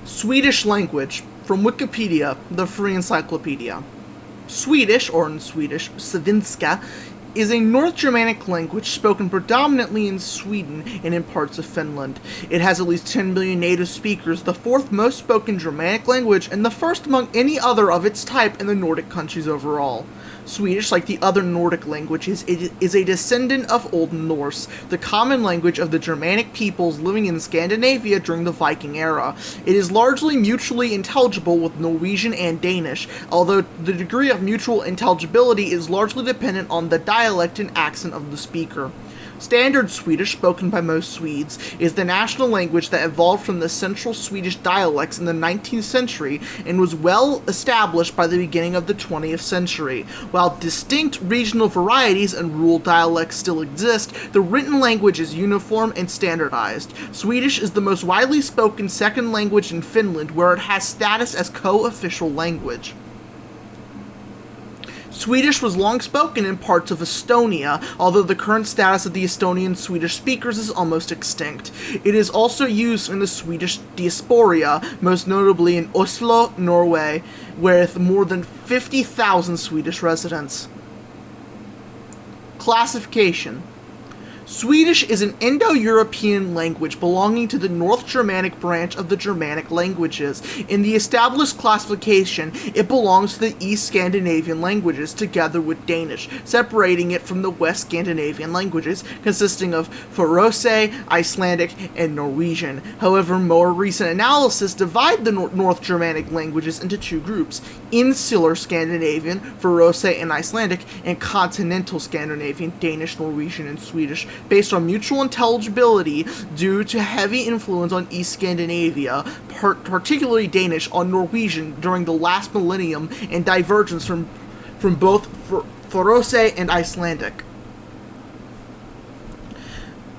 Swedish language, from Wikipedia, the free encyclopedia. Swedish, or in Swedish, svenska, is a North Germanic language spoken predominantly in Sweden and in parts of Finland. It has at least 10 million native speakers, the fourth most spoken Germanic language, and the first among any other of its type in the Nordic countries overall. Swedish, like the other Nordic languages, it is a descendant of Old Norse, the common language of the Germanic peoples living in Scandinavia during the Viking era. It is largely mutually intelligible with Norwegian and Danish, although the degree of mutual intelligibility is largely dependent on the dialect and accent of the speaker. Standard Swedish, spoken by most Swedes, is the national language that evolved from the Central Swedish dialects in the 19th century and was well established by the beginning of the 20th century. While distinct regional varieties and rural dialects still exist, the written language is uniform and standardized. Swedish is the most widely spoken second language in Finland, where it has status as co-official language. Swedish was long spoken in parts of Estonia, although the current status of the Estonian Swedish speakers is almost extinct. It is also used in the Swedish diaspora, most notably in Oslo, Norway, with more than 50,000 Swedish residents. Classification. Swedish is an Indo-European language belonging to the North Germanic branch of the Germanic languages. In the established classification, it belongs to the East Scandinavian languages, together with Danish, separating it from the West Scandinavian languages, consisting of Faroese, Icelandic, and Norwegian. However, more recent analysis divide the North Germanic languages into two groups: Insular Scandinavian, Faroese and Icelandic, and Continental Scandinavian, Danish, Norwegian, and Swedish, based on mutual intelligibility due to heavy influence on East Scandinavia, particularly Danish, on Norwegian during the last millennium, and divergence from both Faroese and Icelandic.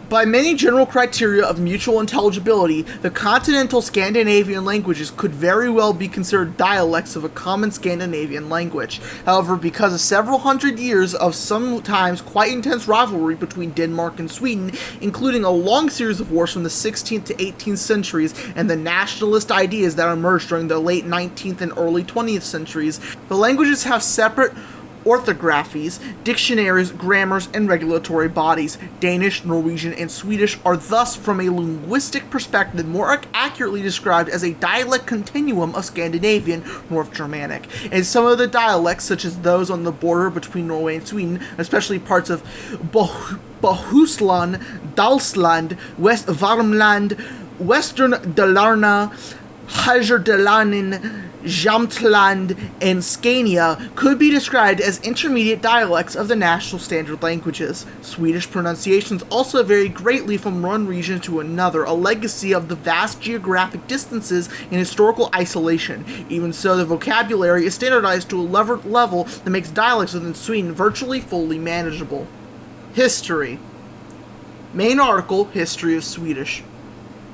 By many general criteria of mutual intelligibility, the continental Scandinavian languages could very well be considered dialects of a common Scandinavian language. However, because of several hundred years of sometimes quite intense rivalry between Denmark and Sweden, including a long series of wars from the 16th to 18th centuries and the nationalist ideas that emerged during the late 19th and early 20th centuries, the languages have separate orthographies, dictionaries, grammars, and regulatory bodies. Danish, Norwegian, and Swedish are thus, from a linguistic perspective, more accurately described as a dialect continuum of Scandinavian North Germanic. And some of the dialects, such as those on the border between Norway and Sweden, especially parts of Bohuslän, Dalsland, West Värmland, Western Dalarna, Härjedalen, Jämtland, and Scania, could be described as intermediate dialects of the national standard languages. Swedish pronunciations also vary greatly from one region to another, a legacy of the vast geographic distances and historical isolation. Even so, the vocabulary is standardized to a level that makes dialects within Sweden virtually fully manageable. History. Main article, History of Swedish.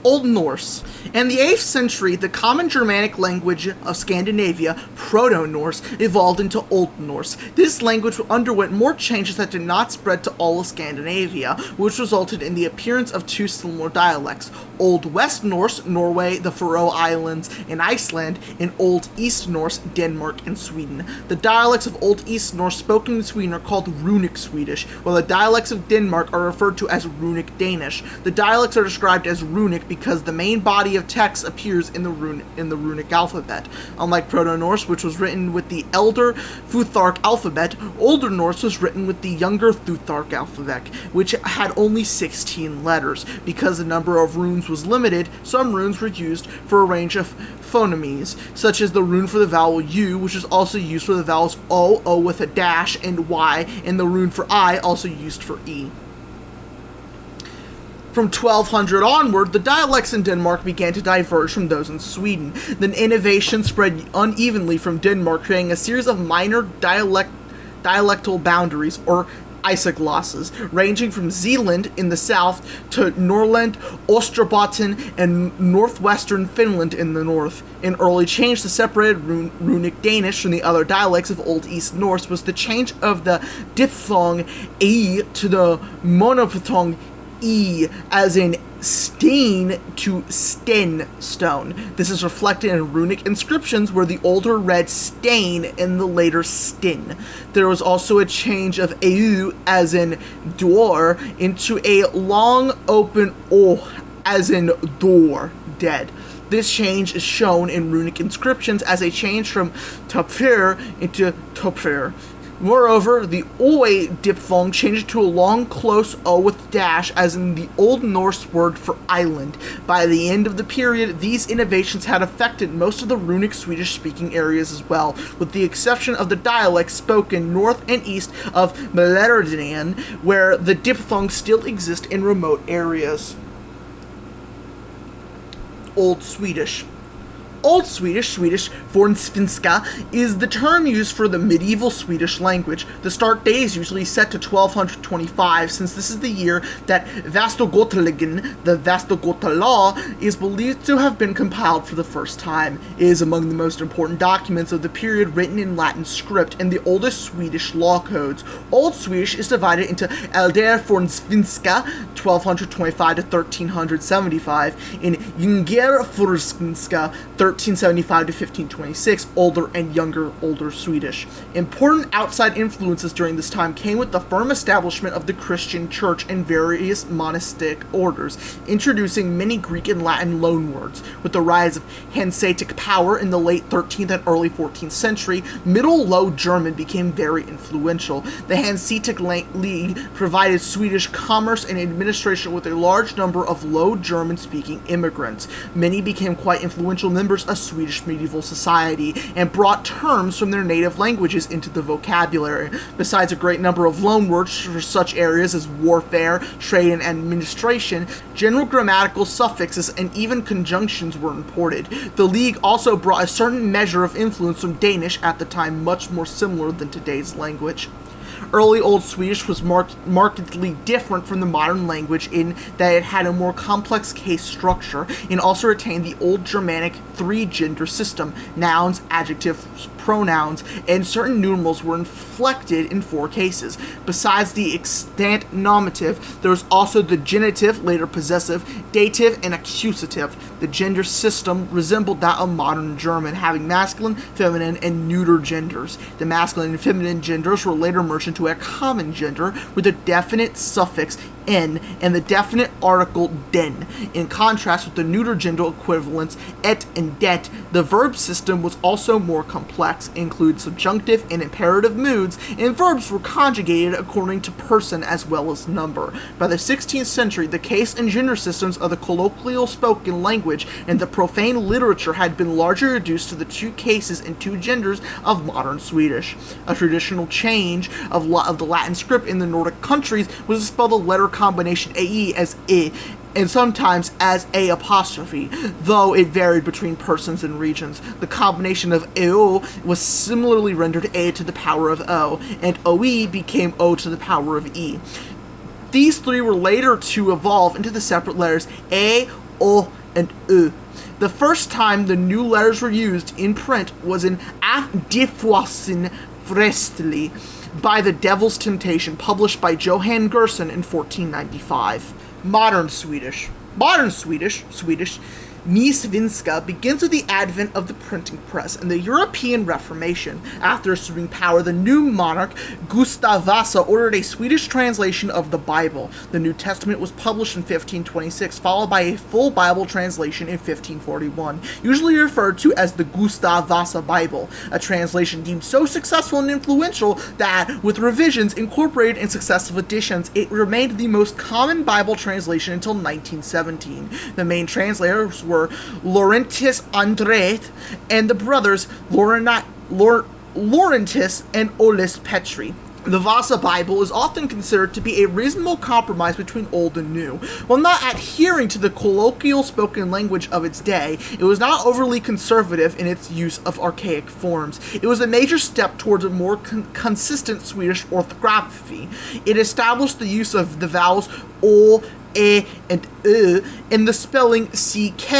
Old Norse. In the 8th century, the common Germanic language of Scandinavia, Proto-Norse, evolved into Old Norse. This language underwent more changes that did not spread to all of Scandinavia, which resulted in the appearance of two similar dialects: Old West Norse, Norway, the Faroe Islands, and Iceland, and Old East Norse, Denmark, and Sweden. The dialects of Old East Norse spoken in Sweden are called Runic Swedish, while the dialects of Denmark are referred to as Runic Danish. The dialects are described as Runic because the main body of text appears in the runic alphabet. Unlike Proto-Norse, which was written with the Elder Futhark alphabet, Older Norse was written with the Younger Futhark alphabet, which had only 16 letters. Because the number of runes was limited, some runes were used for a range of phonemes, such as the rune for the vowel U, which is also used for the vowels O with a dash, and Y, and the rune for I, also used for E. From 1200 onward, the dialects in Denmark began to diverge from those in Sweden. Then innovation spread unevenly from Denmark, creating a series of minor dialectal boundaries, or isoglosses, ranging from Zealand in the south to Norrland, Österbotten, and northwestern Finland in the north. An early change that separated Runic Danish from the other dialects of Old East Norse was the change of the diphthong e to the monophthong e, as in stein to sten stone. This is reflected in runic inscriptions where the older read stein and the later stin. There was also a change of eu as in door into a long open o as in door, dead. This change is shown in runic inscriptions as a change from topfir into topfir. Moreover, the oe diphthong changed to a long, close o with dash, as in the Old Norse word for island. By the end of the period, these innovations had affected most of the runic Swedish-speaking areas as well, with the exception of the dialects spoken north and east of Mälardalen, where the diphthongs still exist in remote areas. Old Swedish. Old Swedish, fornsvenska, is the term used for the medieval Swedish language. The start date is usually set to 1225, since this is the year that Västergötalagen, the Västergöta Law, is believed to have been compiled for the first time. It is among the most important documents of the period written in Latin script and the oldest Swedish law codes. Old Swedish is divided into Äldre fornsvenska, 1225 to 1375, and Yngre fornsvenska, 1375 to 1526, older and younger older Swedish. Important outside influences during this time came with the firm establishment of the Christian church and various monastic orders, introducing many Greek and Latin loanwords. With the rise of Hanseatic power in the late 13th and early 14th century, Middle Low German became very influential. The Hanseatic League provided Swedish commerce and administration with a large number of Low German-speaking immigrants. Many became quite influential members of Swedish medieval society and brought terms from their native languages into the vocabulary. Besides a great number of loanwords for such areas as warfare, trade, and administration, general grammatical suffixes and even conjunctions were imported. The League also brought a certain measure of influence from Danish, at the time much more similar than today's language. Early Old Swedish was markedly different from the modern language in that it had a more complex case structure and also retained the Old Germanic three-gender system. Nouns, adjectives, pronouns, and certain numerals were inflected in 4 cases. Besides the extant nominative, there was also the genitive, later possessive, dative, and accusative. The gender system resembled that of modern German, having masculine, feminine, and neuter genders. The masculine and feminine genders were later merged into a common gender with a definite suffix n and the definite article den. In contrast with the neuter gender equivalents et and det, the verb system was also more complex, include subjunctive and imperative moods, and verbs were conjugated according to person as well as number. By the 16th century, the case and gender systems of the colloquial spoken language and the profane literature had been largely reduced to the 2 cases and 2 genders of modern Swedish. A traditional change of the Latin script in the Nordic countries was to spell the letter combination AE as I, and sometimes as A apostrophe, though it varied between persons and regions. The combination of EO was similarly rendered A to the power of O, and OE became O to the power of E. These 3 were later to evolve into the separate letters A, O, and U. The first time the new letters were used in print was in Af Diffwasin Frestli by The Devil's Temptation, published by Johann Gerson in 1495. Modern Swedish. Modern Swedish, Nysvenska, begins with the advent of the printing press and the European Reformation. After assuming power, the new monarch, Gustav Vasa, ordered a Swedish translation of the Bible. The New Testament was published in 1526, followed by a full Bible translation in 1541, usually referred to as the Gustav Vasa Bible, a translation deemed so successful and influential that, with revisions incorporated in successive editions, it remained the most common Bible translation until 1917. The main translators were Laurentius Andret and the brothers Laurentis and Oles Petri. The Vasa Bible is often considered to be a reasonable compromise between old and new. While not adhering to the colloquial spoken language of its day, it was not overly conservative in its use of archaic forms. It was a major step towards a more consistent Swedish orthography. It established the use of the vowels O, e and and the spelling ck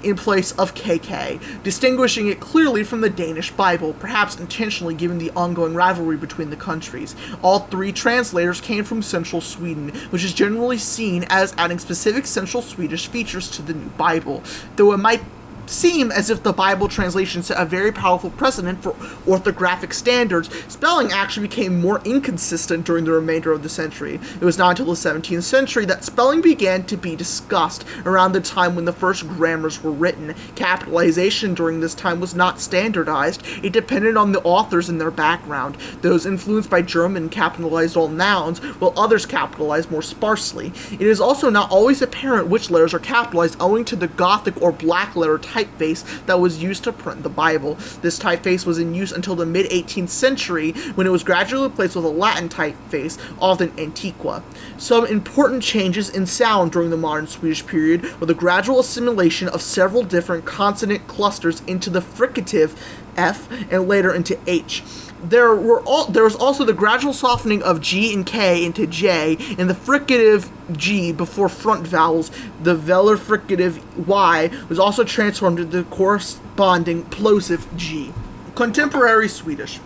in place of kk, distinguishing it clearly from the Danish Bible, perhaps intentionally given the ongoing rivalry between the countries. All three translators came from central Sweden, which is generally seen as adding specific central Swedish features to the new Bible, though it might seem as if the Bible translation set a very powerful precedent for orthographic standards. Spelling actually became more inconsistent during the remainder of the century. It was not until the 17th century that spelling began to be discussed, around the time when the first grammars were written. Capitalization during this time was not standardized. It depended on the authors and their background. Those influenced by German capitalized all nouns, while others capitalized more sparsely. It is also not always apparent which letters are capitalized, owing to the Gothic or black letter typeface that was used to print the Bible. This typeface was in use until the mid-18th century, when it was gradually replaced with a Latin typeface, often Antiqua. Some important changes in sound during the modern Swedish period were the gradual assimilation of several different consonant clusters into the fricative F and later into H. There was also the gradual softening of G and K into J, and the fricative G before front vowels. The velar fricative Y was also transformed into the corresponding plosive G. Contemporary Swedish.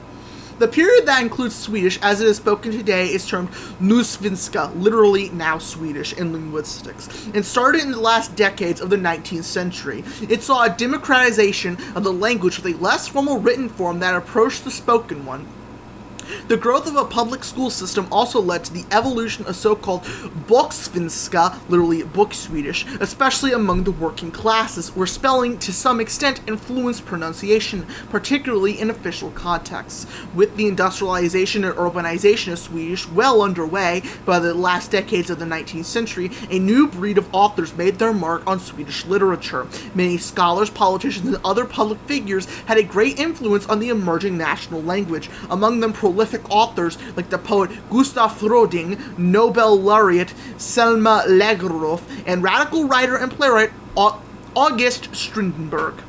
The period that includes Swedish as it is spoken today is termed nusvenska, literally now Swedish, in linguistics, and started in the last decades of the 19th century. It saw a democratization of the language with a less formal written form that approached the spoken one. The growth of a public school system also led to the evolution of so-called boksvenska, literally book Swedish, especially among the working classes, where spelling to some extent influenced pronunciation, particularly in official contexts. With the industrialization and urbanization of Swedish well underway by the last decades of the 19th century, a new breed of authors made their mark on Swedish literature. Many scholars, politicians, and other public figures had a great influence on the emerging national language, among them prolific authors like the poet Gustaf Fröding, Nobel laureate Selma Lagerlöf, and radical writer and playwright August Strindberg.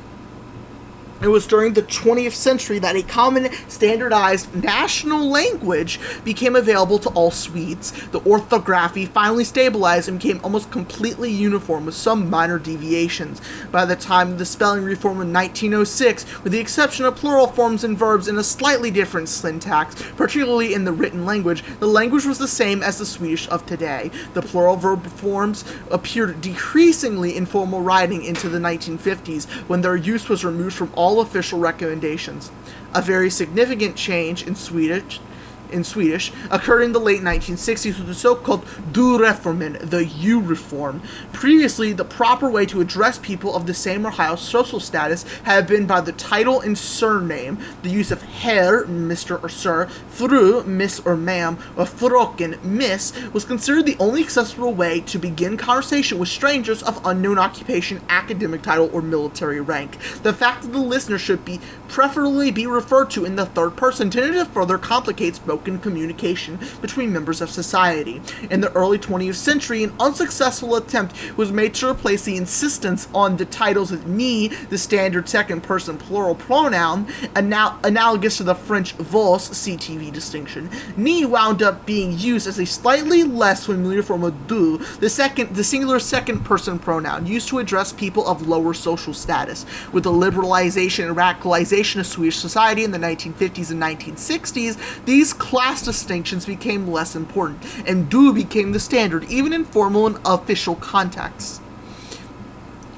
It was during the 20th century that a common standardized national language became available to all Swedes. The orthography finally stabilized and became almost completely uniform, with some minor deviations. By the time of the spelling reform in 1906, with the exception of plural forms and verbs in a slightly different syntax, particularly in the written language, the language was the same as the Swedish of today. The plural verb forms appeared decreasingly in formal writing into the 1950s, when their use was removed from all official recommendations. A very significant change in Swedish occurred in the late 1960s with the so-called du-reformen, the U-reform. Previously, the proper way to address people of the same or higher social status had been by the title and surname. The use of herr, Mr. or Sir, fru, Miss or Ma'am, or fröken, Miss, was considered the only acceptable way to begin conversation with strangers of unknown occupation, academic title, or military rank. The fact that the listener should preferably be referred to in the third person tended to further complicate spoken communication between members of society. In the early 20th century, an unsuccessful attempt was made to replace the insistence on the titles with me, the standard second-person plural pronoun, analogous to the French vos, CTV distinction. Ni wound up being used as a slightly less familiar form of du, the singular second-person pronoun, used to address people of lower social status. With the liberalization and radicalization of Swedish society in the 1950s and 1960s, these class distinctions became less important, and du became the standard, even in formal and official contexts.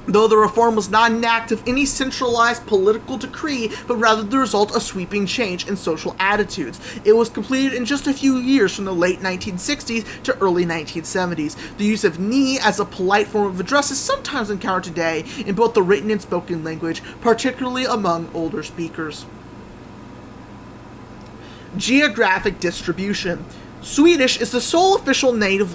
Though the reform was not an act of any centralized political decree, but rather the result of sweeping change in social attitudes. It was completed in just a few years, from the late 1960s to early 1970s. The use of ni as a polite form of address is sometimes encountered today in both the written and spoken language, particularly among older speakers. Geographic distribution. Swedish is the sole official national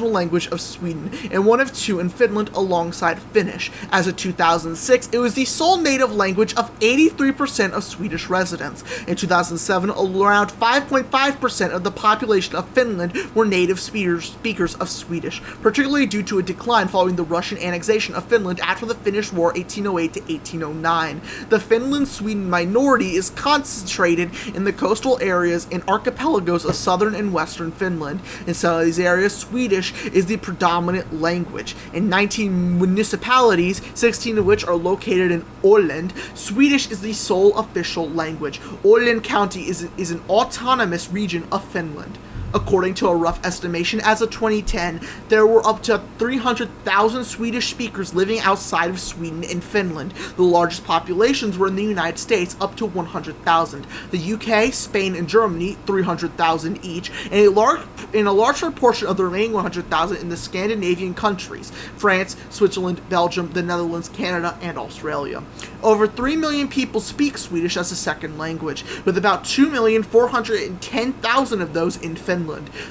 language of Sweden, and one of two in Finland alongside Finnish. As of 2006, it was the sole native language of 83% of Swedish residents. In 2007, around 5.5% of the population of Finland were native speakers of Swedish, particularly due to a decline following the Russian annexation of Finland after the Finnish War 1808 to 1809. The Finland-Sweden minority is concentrated in the coastal areas and archipelagos of southern and western Finland. In some of these areas, Swedish is the predominant language. In 19 municipalities, 16 of which are located in Åland, Swedish is the sole official language. Åland County is an autonomous region of Finland. According to a rough estimation, as of 2010, there were up to 300,000 Swedish speakers living outside of Sweden and Finland. The largest populations were in the United States, up to 100,000. The UK, Spain, and Germany, 300,000 each, and a larger portion of the remaining 100,000 in the Scandinavian countries: France, Switzerland, Belgium, the Netherlands, Canada, and Australia. Over 3 million people speak Swedish as a second language, with about 2,410,000 of those in Finland.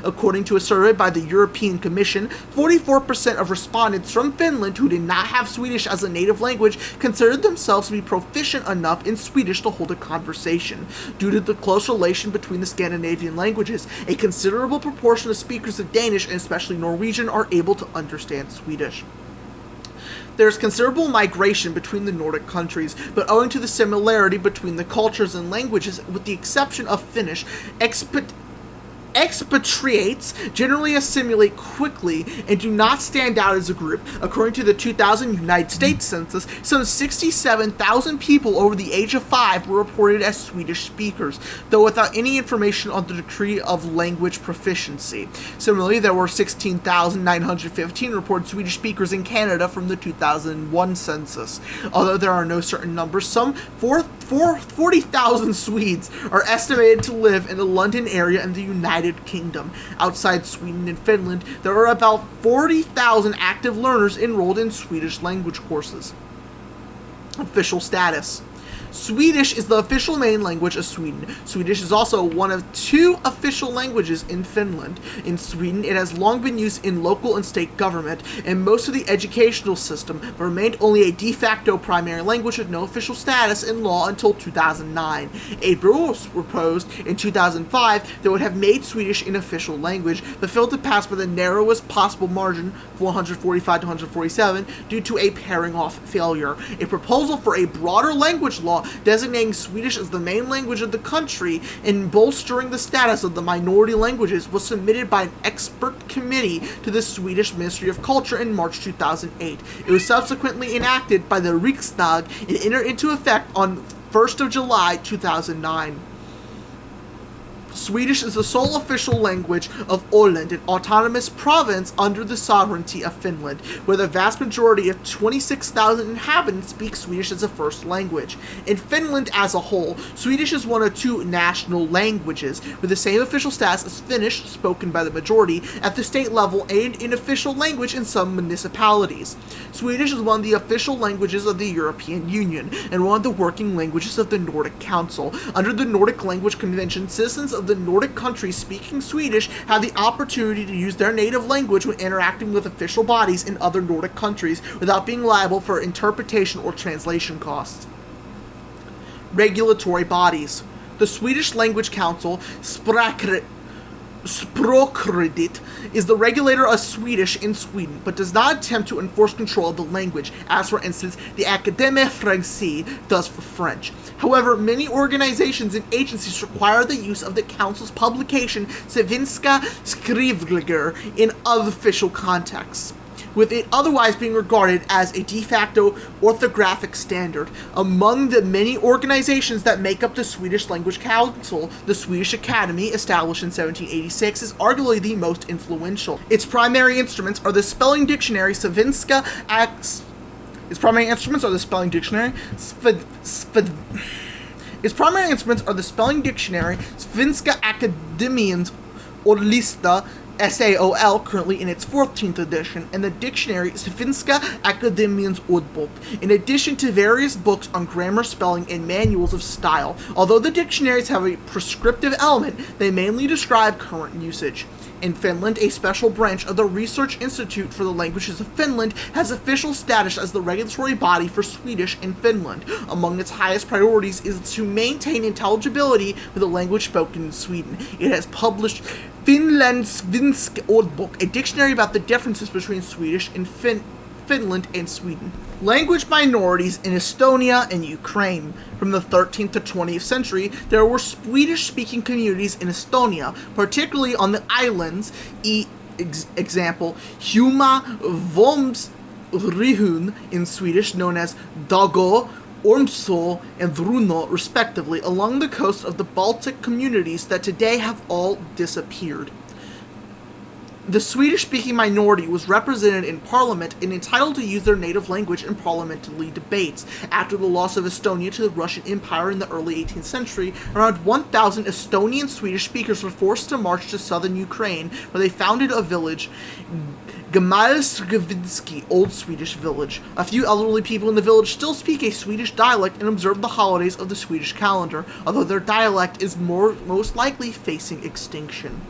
According to a survey by the European Commission, 44% of respondents from Finland who did not have Swedish as a native language considered themselves to be proficient enough in Swedish to hold a conversation. Due to the close relation between the Scandinavian languages, a considerable proportion of speakers of Danish, and especially Norwegian, are able to understand Swedish. There is considerable migration between the Nordic countries, but owing to the similarity between the cultures and languages, with the exception of Finnish, expatriates generally assimilate quickly and do not stand out as a group. According to the 2000 United States Census, some 67,000 people over the age of 5 were reported as Swedish speakers, though without any information on the degree of language proficiency. Similarly, there were 16,915 reported Swedish speakers in Canada from the 2001 census. Although there are no certain numbers, some 40,000 Swedes are estimated to live in the London area and the United Kingdom. Outside Sweden and Finland, there are about 40,000 active learners enrolled in Swedish language courses. Official status. Swedish is the official main language of Sweden. Swedish is also one of 2 official languages in Finland. In Sweden, it has long been used in local and state government, and most of the educational system, but remained only a de facto primary language with no official status in law until 2009. A bill was proposed in 2005 that would have made Swedish an official language, but failed to pass by the narrowest possible margin, 445 to 147, due to a pairing-off failure. A proposal for a broader language law designating Swedish as the main language of the country and bolstering the status of the minority languages was submitted by an expert committee to the Swedish Ministry of Culture in March 2008. It was subsequently enacted by the Riksdag and entered into effect on 1st of July 2009. Swedish is the sole official language of Åland, an autonomous province under the sovereignty of Finland, where the vast majority of 26,000 inhabitants speak Swedish as a first language. In Finland as a whole, Swedish is one of 2 national languages, with the same official status as Finnish, spoken by the majority, at the state level and an official language in some municipalities. Swedish is one of the official languages of the European Union, and one of the working languages of the Nordic Council. Under the Nordic Language Convention, citizens of the Nordic countries speaking Swedish have the opportunity to use their native language when interacting with official bodies in other Nordic countries without being liable for interpretation or translation costs. Regulatory bodies. The Swedish Language Council, Språkrådet, is the regulator of Swedish in Sweden, but does not attempt to enforce control of the language, as for instance the Académie Française does for French. However, many organizations and agencies require the use of the Council's publication Svenska skrivningar in official contexts, with it otherwise being regarded as a de facto orthographic standard. Among the many organizations that make up the Swedish Language Council, the Swedish Academy, established in 1786, is arguably the most influential. Its primary instruments are the spelling dictionary Svenska Akademiens Ordlista, SAOL, currently in its 14th edition, and the dictionary Svenska Akademiens Ordbok, in addition to various books on grammar, spelling, and manuals of style. Although the dictionaries have a prescriptive element, they mainly describe current usage. In Finland, a special branch of the Research Institute for the Languages of Finland has official status as the regulatory body for Swedish in Finland. Among its highest priorities is to maintain intelligibility with the language spoken in Sweden. It has published Finlandssvensk Ordbok, a dictionary about the differences between Swedish and Finland and Sweden. Language minorities in Estonia and Ukraine. From the 13th to 20th century, there were Swedish-speaking communities in Estonia, particularly on the islands, example, Huma Volmsrihun in Swedish, known as Dago, Ormsö, and Runo, respectively, along the coast of the Baltic communities that today have all disappeared. The Swedish-speaking minority was represented in parliament and entitled to use their native language in parliamentary debates. After the loss of Estonia to the Russian Empire in the early 18th century, around 1,000 Estonian Swedish speakers were forced to march to southern Ukraine, where they founded a village, Gamalskevinsky, Old Swedish Village. A few elderly people in the village still speak a Swedish dialect and observe the holidays of the Swedish calendar, although their dialect is most likely facing extinction.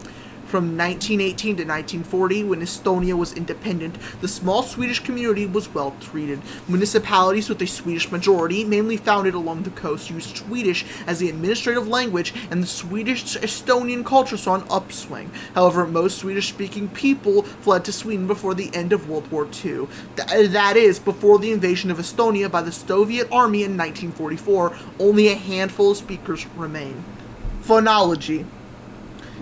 From 1918 to 1940, when Estonia was independent, the small Swedish community was well treated. Municipalities with a Swedish majority, mainly founded along the coast, used Swedish as the administrative language, and the Swedish-Estonian culture saw an upswing. However, most Swedish-speaking people fled to Sweden before the end of World War II. That is, before the invasion of Estonia by the Soviet Army in 1944, only a handful of speakers remain. Phonology.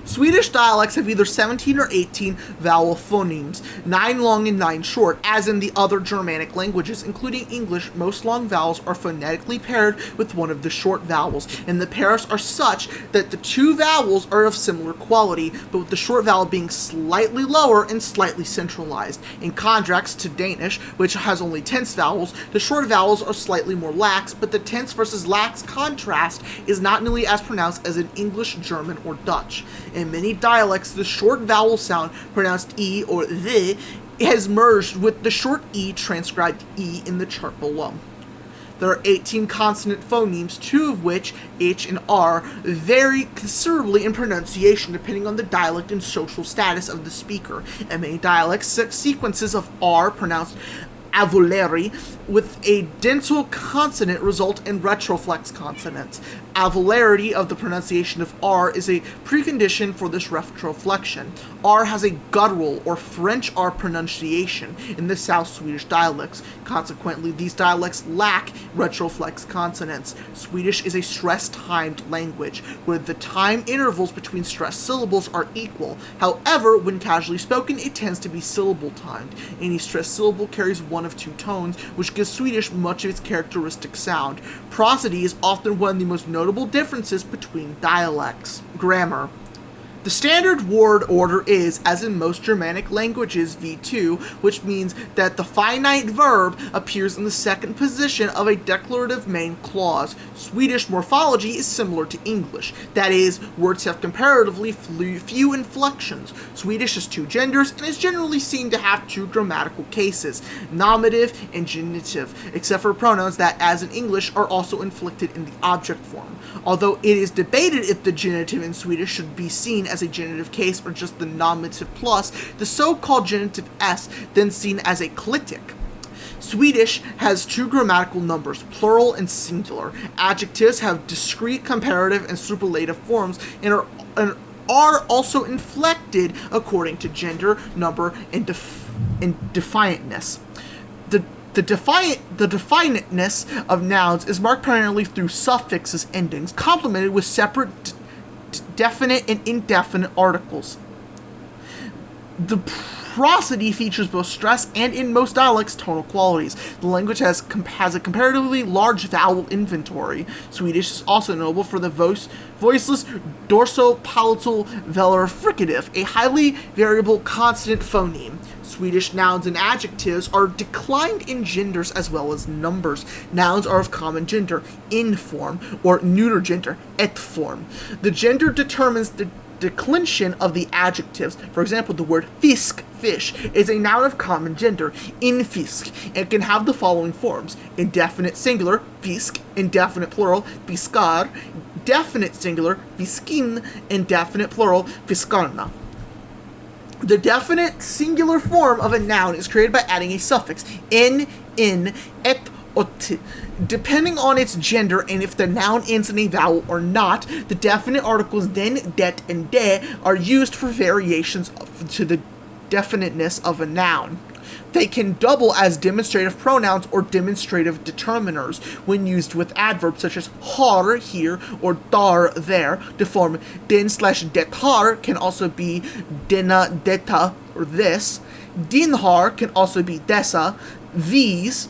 Swedish dialects have either 17 or 18 vowel phonemes, 9 long and 9 short, as in the other Germanic languages, including English. Most long vowels are phonetically paired with one of the short vowels, and the pairs are such that the two vowels are of similar quality, but with the short vowel being slightly lower and slightly centralized. In contrast to Danish, which has only tense vowels, the short vowels are slightly more lax, but the tense versus lax contrast is not nearly as pronounced as in English, German, or Dutch. In many dialects, the short vowel sound, pronounced E or the, has merged with the short E transcribed E in the chart below. There are 18 consonant phonemes, 2 of which, H and R, vary considerably in pronunciation depending on the dialect and social status of the speaker. In many dialects, sequences of R, pronounced avoleri, with a dental consonant result in retroflex consonants. Avolarity of the pronunciation of R is a precondition for this retroflexion. R has a guttural or French R pronunciation in the South Swedish dialects. Consequently, these dialects lack retroflex consonants. Swedish is a stress-timed language, where the time intervals between stressed syllables are equal. However, when casually spoken, it tends to be syllable-timed. Any stressed syllable carries one of 2 tones, which gives Swedish much of its characteristic sound. Prosody is often one of the most notable differences between dialects. Grammar. The standard word order is, as in most Germanic languages, V2, which means that the finite verb appears in the second position of a declarative main clause. Swedish morphology is similar to English. That is, words have comparatively few inflections. Swedish has 2 genders and is generally seen to have 2 grammatical cases, nominative and genitive, except for pronouns that, as in English, are also inflected in the object form. Although it is debated if the genitive in Swedish should be seen as a genitive case or just the nominative plus, the so-called genitive s, then seen as a clitic. Swedish has 2 grammatical numbers, plural and singular. Adjectives have discrete comparative and superlative forms and are also inflected according to gender, number, and defiantness. The definiteness of nouns is marked primarily through suffixes endings, complemented with separate definite and indefinite articles. The prosody features both stress and, in most dialects, tonal qualities. The language has a comparatively large vowel inventory. Swedish is also notable for the voiceless dorsopalatal velar fricative, a highly variable consonant phoneme. Swedish nouns and adjectives are declined in genders as well as numbers. Nouns are of common gender, in form, or neuter gender, et form. The gender determines the declension of the adjectives. For example, the word fisk, fish, is a noun of common gender, in fisk, and can have the following forms: indefinite singular, fisk, indefinite plural, fiskar, definite singular, fiskin, indefinite plural, fiskarna. The definite singular form of a noun is created by adding a suffix, in, et, ot. Depending on its gender and if the noun ends in a vowel or not, the definite articles den, det, and de are used for variations to the definiteness of a noun. They can double as demonstrative pronouns or demonstrative determiners when used with adverbs such as har here or dar there to form den/detar can also be dena deta or this. Dinhar can also be dessa, these,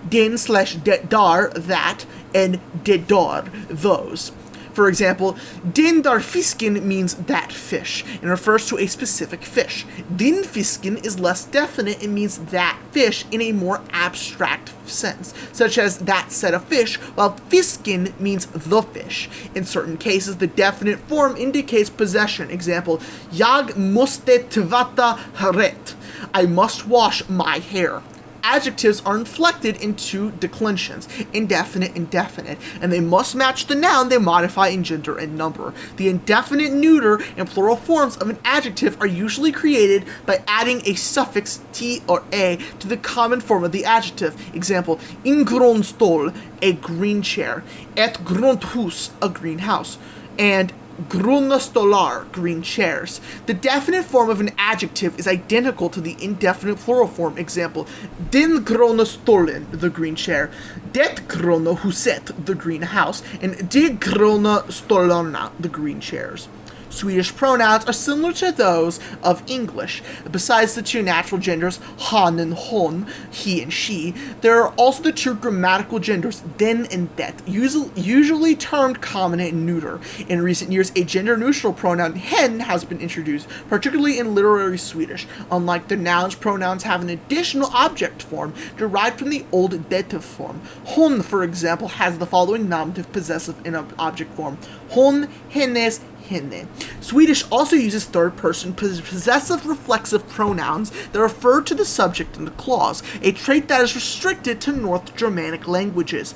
din/dar that, and dedar those. For example, din dar fisken means that fish and refers to a specific fish. Din fisken is less definite and means that fish in a more abstract sense, such as that set of fish, while fisken means the fish. In certain cases, the definite form indicates possession. Example, jag måste tvätta håret. I must wash my hair. Adjectives are inflected into declensions, indefinite, indefinite, and they must match the noun they modify in gender and number. The indefinite neuter and plural forms of an adjective are usually created by adding a suffix t or a to the common form of the adjective. Example, en grön stol, a green chair, ett grönt hus, a green house, and gröna stolar, green chairs. The definite form of an adjective is identical to the indefinite plural form. Example, den gröna stolen, the green chair, det gröna huset, the green house, and de gröna stolarna, the green chairs. Swedish pronouns are similar to those of English. Besides the two natural genders, han and hon, he and she, there are also the two grammatical genders, den and det, usually termed common and neuter. In recent years, a gender-neutral pronoun, hen, has been introduced, particularly in literary Swedish. Unlike the nouns, pronouns have an additional object form derived from the old dative form. Hon, for example, has the following nominative possessive in an object form. Hon, hennes, henne. Swedish also uses third-person possessive reflexive pronouns that refer to the subject in the clause, a trait that is restricted to North Germanic languages.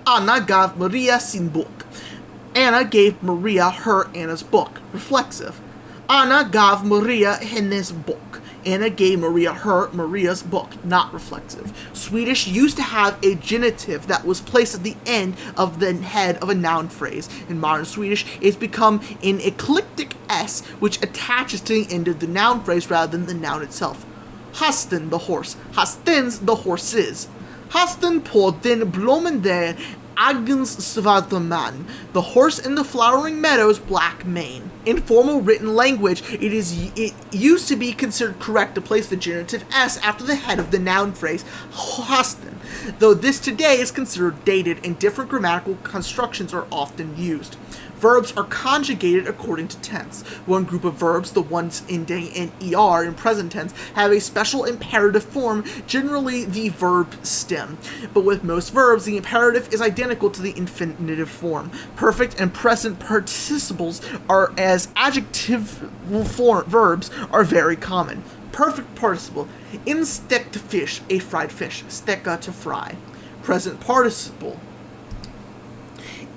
Anna gav Maria sin bok. Anna gave Maria Anna's book. Reflexive. Anna gav Maria hennes bok. Anna gave Maria's book, not reflexive. Swedish used to have a genitive that was placed at the end of the head of a noun phrase. In modern Swedish, it's become an eclectic S, which attaches to the end of the noun phrase rather than the noun itself. Hasten, the horse. Hastens, the horses. Hasten på den blommande Agens svarta man, the horse in the flowering meadows, black mane. In formal written language, it used to be considered correct to place the genitive s after the head of the noun phrase, hasten, though this today is considered dated and different grammatical constructions are often used. Verbs are conjugated according to tense. One group of verbs, the ones ending in er in present tense, have a special imperative form, generally the verb stem. But with most verbs, the imperative is identical to the infinitive form. Perfect and present participles are as adjective verbs are very common. Perfect participle, instekt fish, a fried fish, steka to fry. Present participle,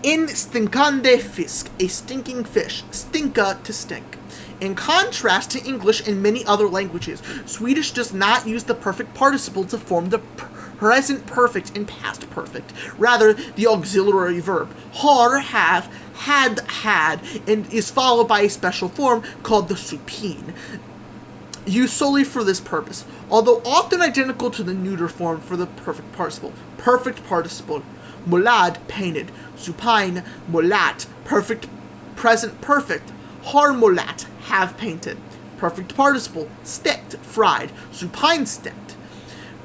in stinkande fisk, a stinking fish, stinka to stink. In contrast to English and many other languages, Swedish does not use the perfect participle to form the present perfect and past perfect. Rather, the auxiliary verb, har, have, had, and is followed by a special form called the supine, used solely for this purpose, although often identical to the neuter form for the perfect participle. Perfect participle, molad, painted. Supine, molat, perfect, present perfect. Har molat, have painted. Perfect participle, stekt, fried. Supine stekt.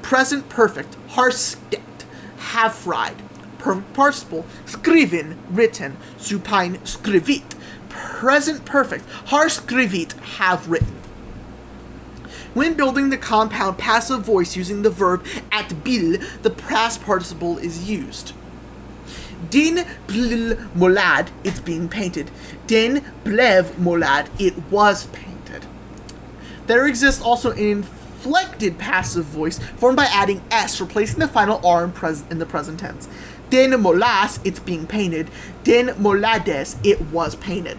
Present perfect, har stekt, have fried. Perfect participle, skriven, written. Supine skrivit. Present perfect, har skrivit, have written. When building the compound passive voice using the verb at bil, the past participle is used. Din blev målad, it's being painted. Den blev målad, it was painted. There exists also an inflected passive voice formed by adding s, replacing the final r in the present tense. Den målas, it's being painted. Den målades, it was painted.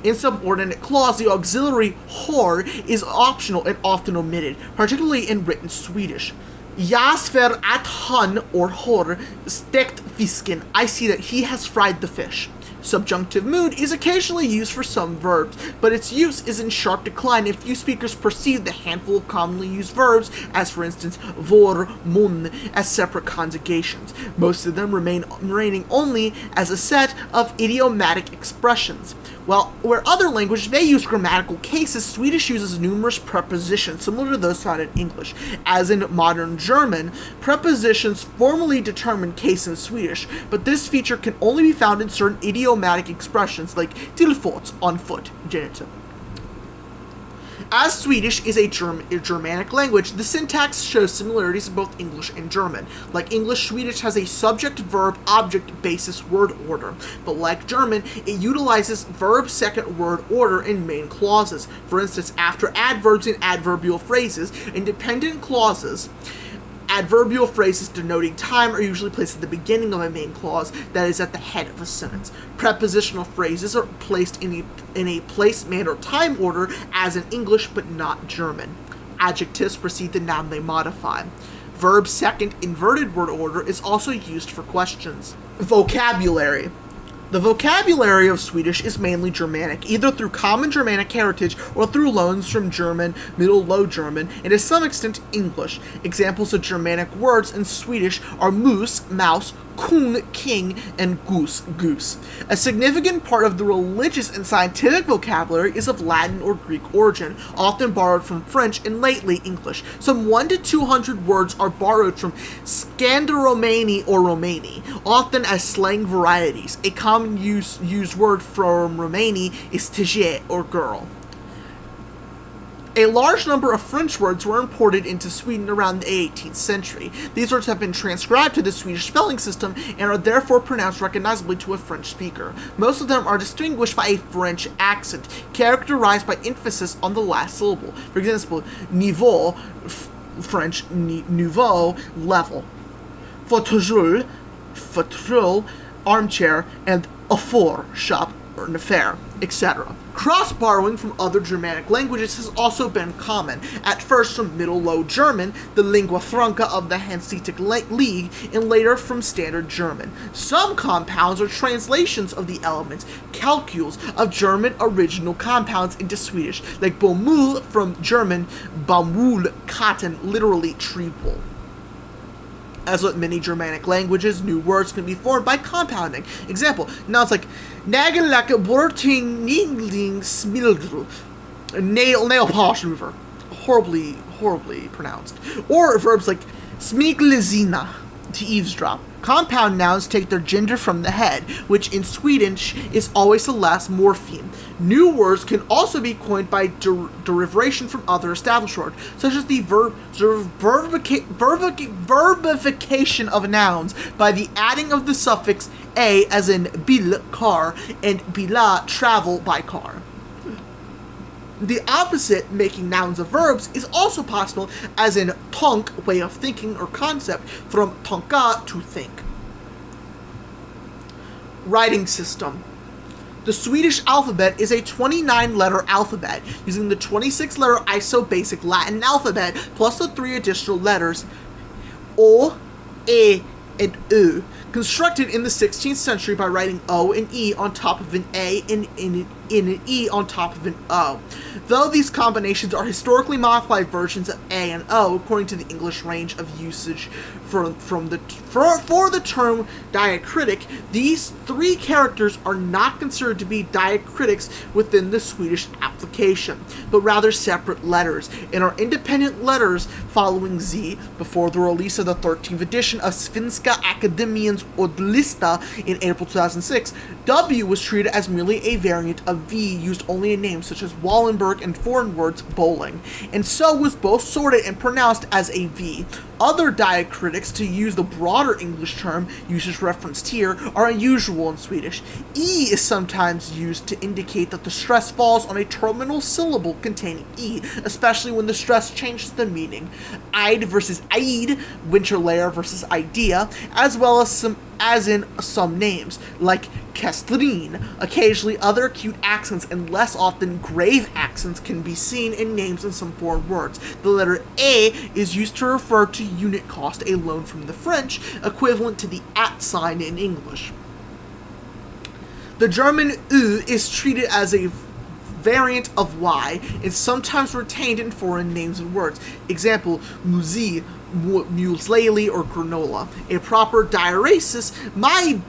In subordinate clause, the auxiliary har is optional and often omitted, particularly in written Swedish. Jag ser att han or hor stekt fisken. I see that he has fried the fish. Subjunctive mood is occasionally used for some verbs, but its use is in sharp decline if few speakers perceive the handful of commonly used verbs, as for instance vor, mun, as separate conjugations, most of them remaining only as a set of idiomatic expressions. Well, where other languages may use grammatical cases, Swedish uses numerous prepositions similar to those found in English. As in modern German, prepositions formally determine case in Swedish, but this feature can only be found in certain idiomatic expressions like till fots, on foot, genitive. As Swedish is a Germanic language, the syntax shows similarities in both English and German. Like English, Swedish has a subject-verb-object basis word order, but like German, it utilizes verb-second word order in main clauses. For instance, after adverbs and adverbial phrases, in dependent clauses, adverbial phrases denoting time are usually placed at the beginning of a main clause, that is, at the head of a sentence. Prepositional phrases are placed in a place, manner, time order, as in English, but not German. Adjectives precede the noun they modify. Verb second inverted word order is also used for questions. Vocabulary. The vocabulary of Swedish is mainly Germanic, either through common Germanic heritage or through loans from German, Middle Low German, and to some extent English. Examples of Germanic words in Swedish are mus, mouse, kung, king, and goose. A significant part of the religious and scientific vocabulary is of Latin or Greek origin, often borrowed from French and lately English. Some 100 to 200 words are borrowed from Scando-Romani or Romani, often as slang varieties. A common used word from Romani is tige, or girl. A large number of French words were imported into Sweden around the 18th century. These words have been transcribed to the Swedish spelling system and are therefore pronounced recognizably to a French speaker. Most of them are distinguished by a French accent, characterized by emphasis on the last syllable. For example, niveau, French nouveau, level. Fauteuil, armchair, and affaire, shop, or an affair, etc. Cross-borrowing from other Germanic languages has also been common, at first from Middle Low German, the lingua franca of the Hanseatic League, and later from Standard German. Some compounds are translations of the elements, calcules, of German original compounds into Swedish, like bomull from German baumwoll, cotton, literally tree wool. As with many Germanic languages, new words can be formed by compounding. Example, nouns like nagellack, borting, ningling, smildr, nail polish remover. Horribly pronounced. Or verbs like smiglizina, to eavesdrop. Compound nouns take their gender from the head, which in Swedish is always the last morpheme. New words can also be coined by derivation from other established words, such as the verbification of nouns by the adding of the suffix a, as in bil, car, and bila, travel by car. The opposite, making nouns of verbs, is also possible, as in tonk, way of thinking or concept, from tonka, to think. Writing system. The Swedish alphabet is a 29-letter alphabet, using the 26-letter iso-basic Latin alphabet, plus the 3 additional letters O, E, and U, constructed in the 16th century by writing O and E on top of an A and an E on top of an O. Though these combinations are historically modified versions of A and O, according to the English range of usage for the term diacritic, these 3 characters are not considered to be diacritics within the Swedish application, but rather separate letters, and are independent letters following Z. Before the release of the 13th edition of Svenska Akademiens Ordlista in April 2006, W was treated as merely a variant of V used only in names such as Wallenberg and foreign words bowling, and so was both sorted and pronounced as a V. Other diacritics, to use the broader English term usage referenced here, are unusual in Swedish. E is sometimes used to indicate that the stress falls on a terminal syllable containing E, especially when the stress changes the meaning. Ide versus Eid, winter layer versus idea, as well as in some names, like Kestrin. Occasionally, other acute accents and less often grave accents can be seen in names in some foreign words. The letter A is used to refer to unit cost, a loan from the French, equivalent to the @ sign in English. The German U is treated as a variant of Y and sometimes retained in foreign names and words. Example, Musi, muesli, or granola. A proper diaresis may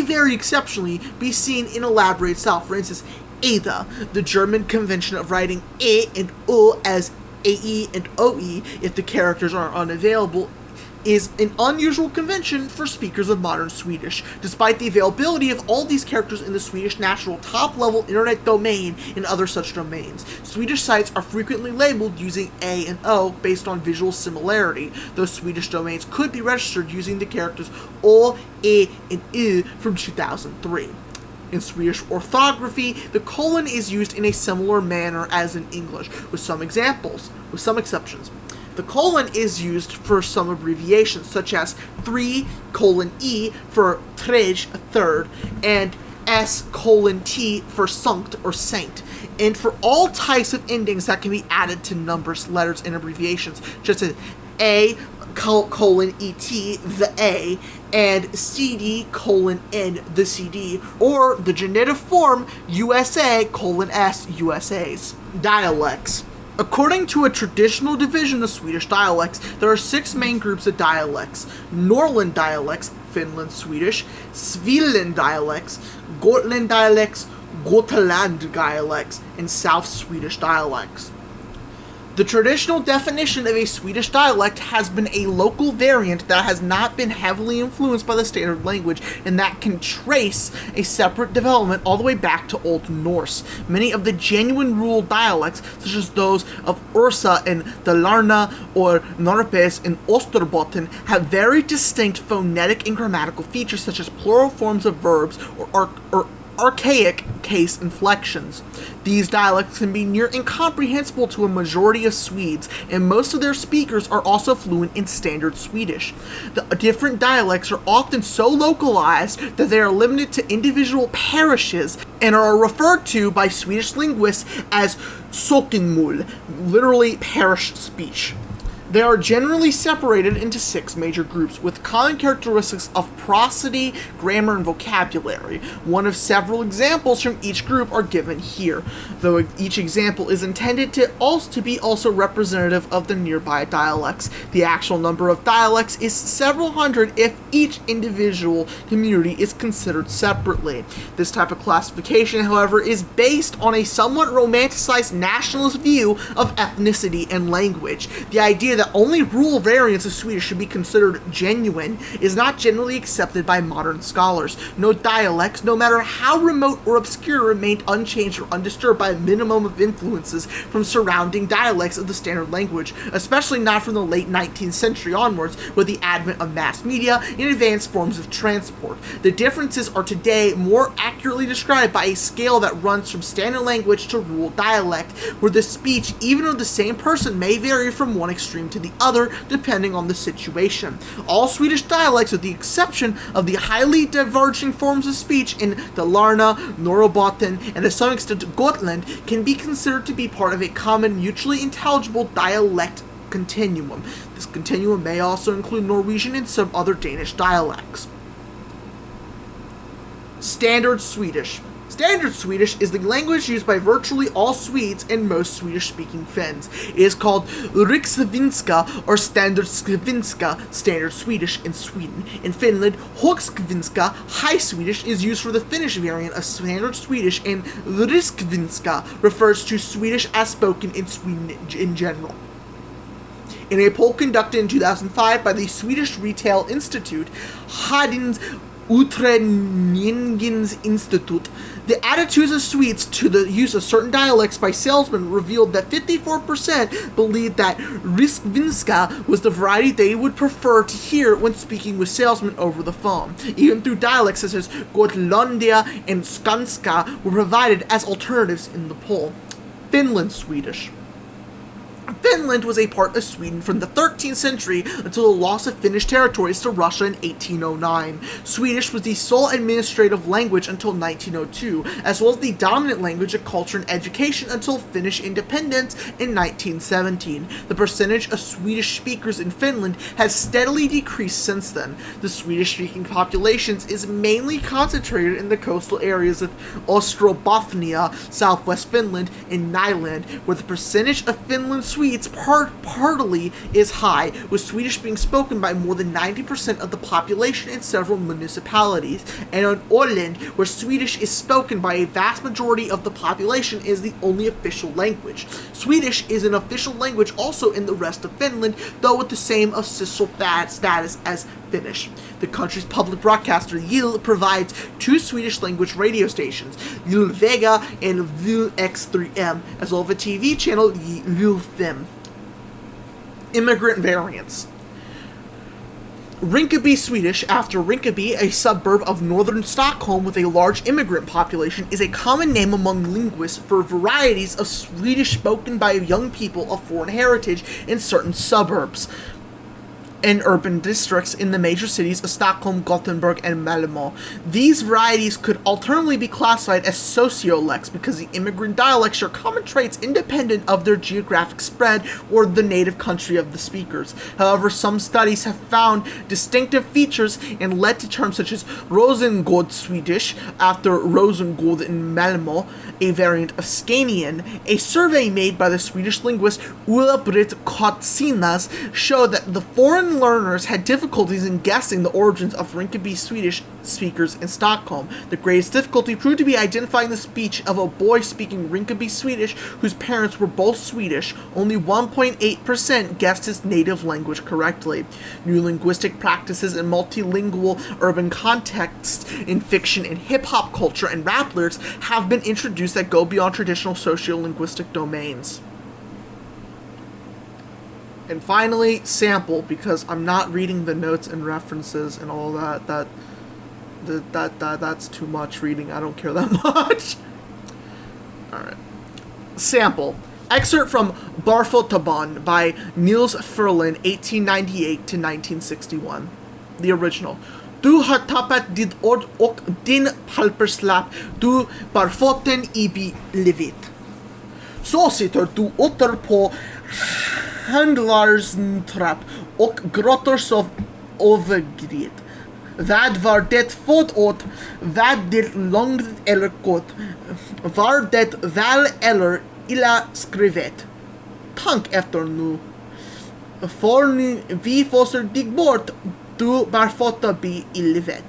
very exceptionally be seen in elaborate style. For instance, Ada, the German convention of writing E and O as AE and OE if the characters are unavailable, is an unusual convention for speakers of modern Swedish, despite the availability of all these characters in the Swedish national top-level internet domain and other such domains. Swedish sites are frequently labeled using A and O based on visual similarity, though Swedish domains could be registered using the characters O, E, and U from 2003. In Swedish orthography, the colon is used in a similar manner as in English, with some exceptions. The colon is used for some abbreviations, such as 3:E for trej, a third, and S:"T for sanct or saint, and for all types of endings that can be added to numbers, letters, and abbreviations, just as A:"Et, the A, and CD:"N, the CD, or the genitive form USA:"S, USA's. Dialects. According to a traditional division of Swedish dialects, there are 6 main groups of dialects: Norrland dialects, Finland Swedish, Svealand dialects, Gotland dialects, Götaland dialects, and South Swedish dialects. The traditional definition of a Swedish dialect has been a local variant that has not been heavily influenced by the standard language and that can trace a separate development all the way back to Old Norse. Many of the genuine rural dialects, such as those of Ursa and Dalarna or Norrpes and Österbotten, have very distinct phonetic and grammatical features such as plural forms of verbs or archaic case inflections. These dialects can be near incomprehensible to a majority of Swedes, and most of their speakers are also fluent in Standard Swedish. The different dialects are often so localized that they are limited to individual parishes and are referred to by Swedish linguists as sockenmål, literally parish speech. They are generally separated into 6 major groups, with common characteristics of prosody, grammar, and vocabulary. One of several examples from each group are given here, though each example is intended to be also representative of the nearby dialects. The actual number of dialects is several hundred if each individual community is considered separately. This type of classification, however, is based on a somewhat romanticized nationalist view of ethnicity and language. The idea that only rural variants of Swedish should be considered genuine is not generally accepted by modern scholars. No dialects, no matter how remote or obscure, remained unchanged or undisturbed by a minimum of influences from surrounding dialects of the standard language, especially not from the late 19th century onwards with the advent of mass media and advanced forms of transport. The differences are today more accurately described by a scale that runs from standard language to rural dialect, where the speech, even of the same person, may vary from one extreme to the other depending on the situation. All Swedish dialects, with the exception of the highly diverging forms of speech in Dalarna, Norrbotten, and to some extent Gotland, can be considered to be part of a common, mutually intelligible dialect continuum. This continuum may also include Norwegian and some other Danish dialects. Standard Swedish. Standard Swedish is the language used by virtually all Swedes and most Swedish-speaking Finns. It is called Rikssvenska or Standard Svenska, Standard Swedish in Sweden. In Finland, Högsvenska, High Swedish, is used for the Finnish variant of Standard Swedish, and Rikssvenska refers to Swedish as spoken in Sweden in general. In a poll conducted in 2005 by the Swedish Retail Institute, Hadins Utredningsinstitut, the attitudes of Swedes to the use of certain dialects by salesmen revealed that 54% believed that Rikssvenska was the variety they would prefer to hear when speaking with salesmen over the phone. Even though dialects such as Gotlandia and Skånska were provided as alternatives in the poll. Finland Swedish. Finland was a part of Sweden from the 13th century until the loss of Finnish territories to Russia in 1809. Swedish was the sole administrative language until 1902, as well as the dominant language of culture and education until Finnish independence in 1917. The percentage of Swedish speakers in Finland has steadily decreased since then. The Swedish-speaking population is mainly concentrated in the coastal areas of Ostrobothnia, southwest Finland, and Nyland, where the percentage of Finland Swedes partly is high, with Swedish being spoken by more than 90% of the population in several municipalities, and on Åland, where Swedish is spoken by a vast majority of the population, is the only official language. Swedish is an official language also in the rest of Finland, though with the same official status as Finnish. The country's public broadcaster, Yle, provides two Swedish-language radio stations, Yle Vega and Yle X3M, as well as a TV channel, Yle Fem. Immigrant variants. Rinkeby Swedish, after Rinkeby, a suburb of northern Stockholm with a large immigrant population, is a common name among linguists for varieties of Swedish spoken by young people of foreign heritage in certain suburbs and urban districts in the major cities of Stockholm, Gothenburg, and Malmö. These varieties could alternatively be classified as sociolects because the immigrant dialects share common traits independent of their geographic spread or the native country of the speakers. However, some studies have found distinctive features and led to terms such as Rosengård Swedish, after Rosengård in Malmö, a variant of Scanian. A survey made by the Swedish linguist Ulla-Britt Kotsinas showed that the foreign learners had difficulties in guessing the origins of Rinkeby Swedish speakers in Stockholm. The greatest difficulty proved to be identifying the speech of a boy speaking Rinkeby Swedish whose parents were both Swedish. Only 1.8% guessed his native language correctly. New linguistic practices in multilingual urban contexts in fiction and hip-hop culture and rap lyrics have been introduced that go beyond traditional sociolinguistic domains. And finally, sample, because I'm not reading the notes and references and all that. That's too much reading. I don't care that much. Alright. Sample. Excerpt from Barfotaban by Niels Ferlin, 1898 to 1961. The original. Du har tappat ditt ord och din palperslapp. Du barfoten i livet. Så sitter du åter på handlarstrapp och gråter så övergrepp. Vad var det för åt? Var det långt eller kort? Var det väl eller illa skrivet? Tänk efter nu. För vi fosser dig bort, du barfota bli i livet.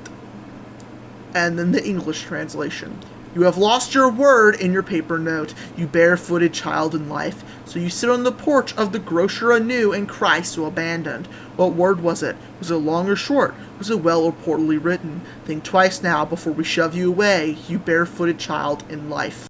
And then the English translation. You have lost your word in your paper note, you barefooted child in life. So you sit on the porch of the grocer anew and cry so abandoned. What word was it? Was it long or short? Was it well or poorly written? Think twice now before we shove you away, you barefooted child in life.